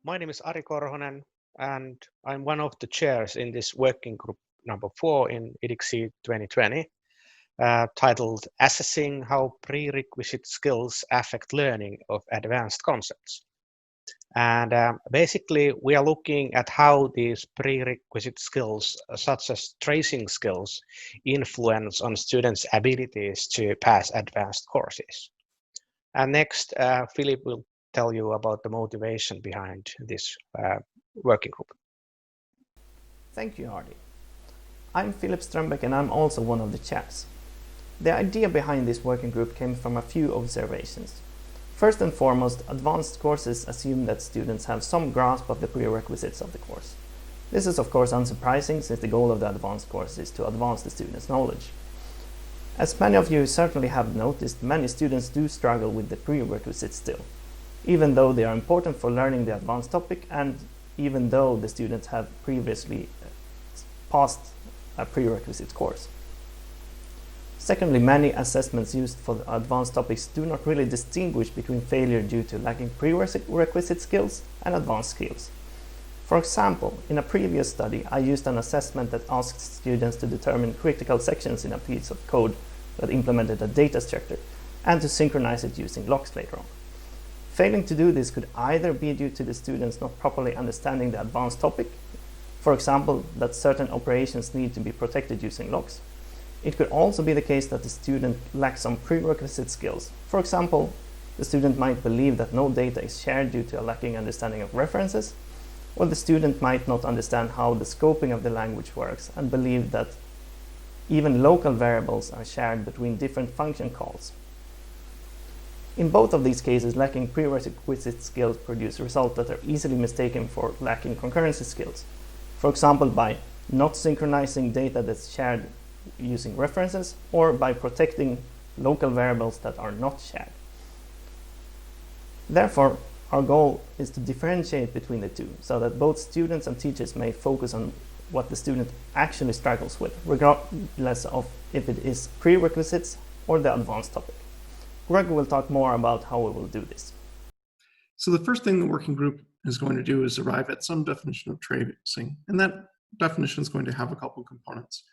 My name is Ari Korhonen, and I'm one of the chairs in this working group number 4 in IDICSI 2020, titled Assessing How Prerequisite Skills Affect Learning of Advanced Concepts. And basically, we are looking at how these prerequisite skills, such as tracing skills, influence on students' abilities to pass advanced courses. And next, Philip will tell you about the motivation behind this working group. Thank you, Hardy. I'm Philip Strömbäck and I'm also one of the chairs. The idea behind this working group came from a few observations. First and foremost, advanced courses assume that students have some grasp of the prerequisites of the course. This is of course unsurprising, since the goal of the advanced course is to advance the students' knowledge. As many of you certainly have noticed, many students do struggle with the prerequisites still, even though they are important for learning the advanced topic and even though the students have previously passed a prerequisite course. Secondly, many assessments used for the advanced topics do not really distinguish between failure due to lacking prerequisite skills and advanced skills. For example, in a previous study, I used an assessment that asked students to determine critical sections in a piece of code that implemented a data structure and to synchronize it using logs later on. Failing to do this could either be due to the students not properly understanding the advanced topic, for example, that certain operations need to be protected using logs. It could also be the case that the student lacks some prerequisite skills. For example, the student might believe that no data is shared due to a lacking understanding of references, or the student might not understand how the scoping of the language works and believe that even local variables are shared between different function calls. In both of these cases, lacking prerequisite skills produce results that are easily mistaken for lacking concurrency skills. For example, by not synchronizing data that's shared using references, or by protecting local variables that are not shared. Therefore, our goal is to differentiate between the two, so that both students and teachers may focus on what the student actually struggles with, regardless of if it is prerequisites or the advanced topic. Greg will talk more about how we will do this. So the first thing the working group is going to do is arrive at some definition of tracing, and that definition is going to have a couple of components.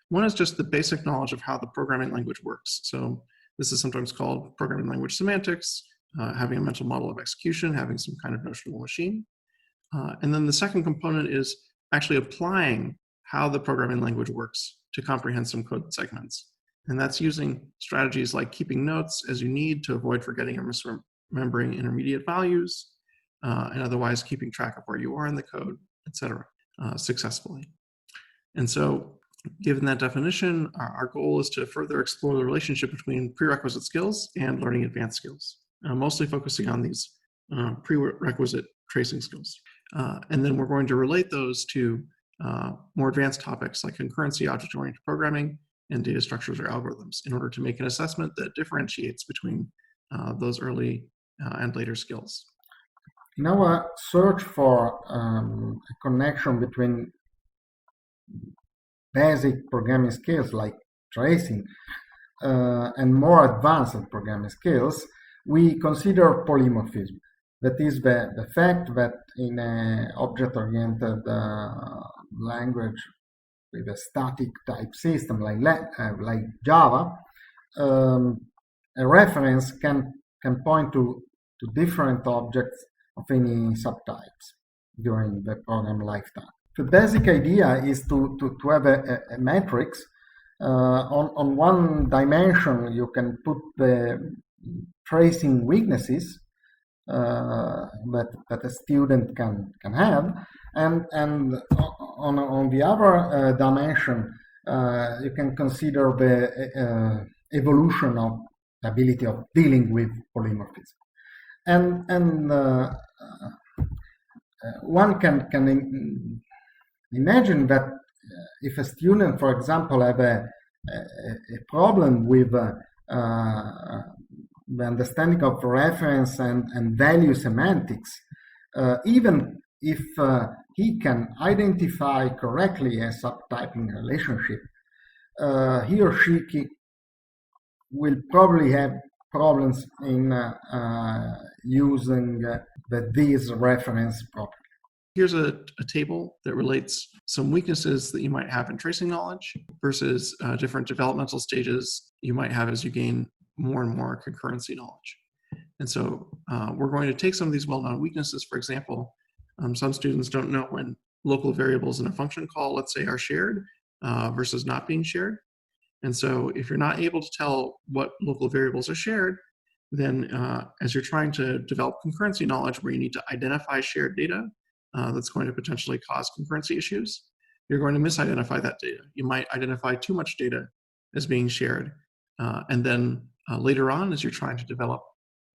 One is just the basic knowledge of how the programming language works. So this is sometimes called programming language semantics, having a mental model of execution, having some kind of notional machine. And then the second component is actually applying how the programming language works to comprehend some code segments. And that's using strategies like keeping notes as you need to avoid forgetting or misremembering intermediate values, and otherwise keeping track of where you are in the code, etc., successfully. And so given that definition, our goal is to further explore the relationship between prerequisite skills and learning advanced skills, mostly focusing on these prerequisite tracing skills. And then we're going to relate those to more advanced topics like concurrency, object-oriented programming, and data structures or algorithms in order to make an assessment that differentiates between those early and later skills. In our search for a connection between basic programming skills like tracing and more advanced programming skills, we consider polymorphism. That is the fact that in an object-oriented language with a static type system like Java, a reference can point to different objects of any subtypes during the program lifetime. The basic idea is to have a matrix. On one dimension, you can put the tracing weaknesses that a student can have, and on the other dimension, you can consider the evolution of the ability of dealing with polymorphism. And one can imagine that if a student, for example, have a problem with the understanding of reference and value semantics, even if he can identify correctly a subtyping relationship, he or she will probably have problems in using these reference properly. Here's a table that relates some weaknesses that you might have in tracing knowledge versus different developmental stages you might have as you gain more and more concurrency knowledge. And so we're going to take some of these well-known weaknesses. For example, some students don't know when local variables in a function call, let's say, are shared versus not being shared. And so if you're not able to tell what local variables are shared, then as you're trying to develop concurrency knowledge where you need to identify shared data that's going to potentially cause concurrency issues, you're going to misidentify that data. You might identify too much data as being shared. And then later on, as you're trying to develop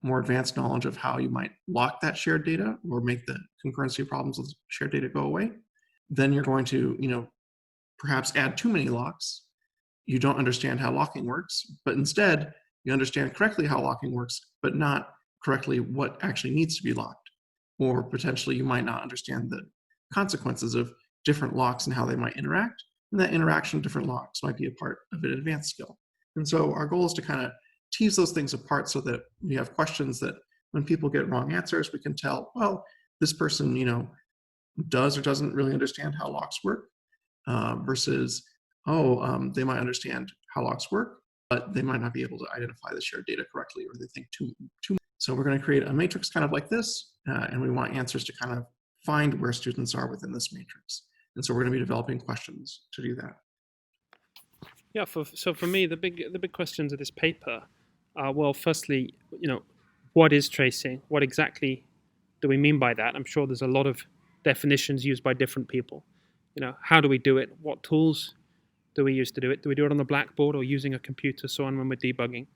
more advanced knowledge of how you might lock that shared data or make the concurrency problems with shared data go away, then you're going to, perhaps add too many locks. You don't understand how locking works, but instead you understand correctly how locking works, but not correctly what actually needs to be locked. Or potentially you might not understand the consequences of different locks and how they might interact. And that interaction of different locks might be a part of an advanced skill. And so our goal is to kind of tease those things apart so that we have questions that when people get wrong answers, we can tell, well, this person, does or doesn't really understand how locks work versus, they might understand how locks work, but they might not be able to identify the shared data correctly, or they think too much. So we're going to create a matrix kind of like this, and we want answers to kind of find where students are within this matrix. And so we're going to be developing questions to do that. Yeah, so for me, the big questions of this paper are, well, firstly, what is tracing? What exactly do we mean by that? I'm sure there's a lot of definitions used by different people. How do we do it? What tools do we use to do it? Do we do it on the blackboard or using a computer, so on, when we're debugging?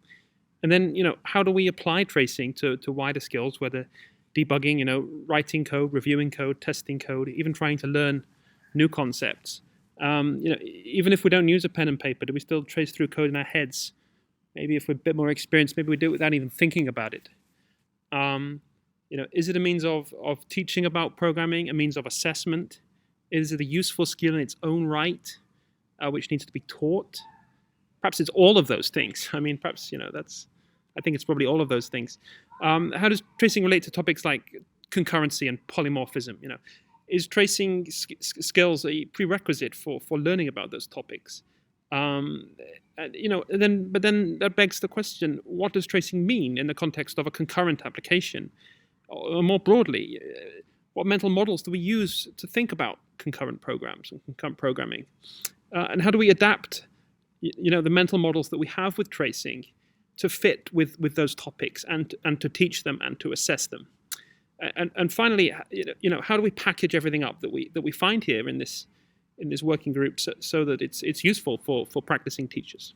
And then, how do we apply tracing to wider skills, whether debugging, writing code, reviewing code, testing code, even trying to learn new concepts? Even if we don't use a pen and paper, do we still trace through code in our heads? Maybe if we're a bit more experienced, maybe we do it without even thinking about it. Is it a means of teaching about programming, a means of assessment? Is it a useful skill in its own right, which needs to be taught? Perhaps it's all of those things. I mean, perhaps, I think it's probably all of those things. How does tracing relate to topics like concurrency and polymorphism? Is tracing skills a prerequisite for learning about those topics? But then that begs the question, what does tracing mean in the context of a concurrent application? Or more broadly, what mental models do we use to think about concurrent programs and concurrent programming? And how do we adapt the mental models that we have with tracing to fit with those topics and to teach them and to assess them? And finally, how do we package everything up that we find here in this working group so that it's useful for practicing teachers?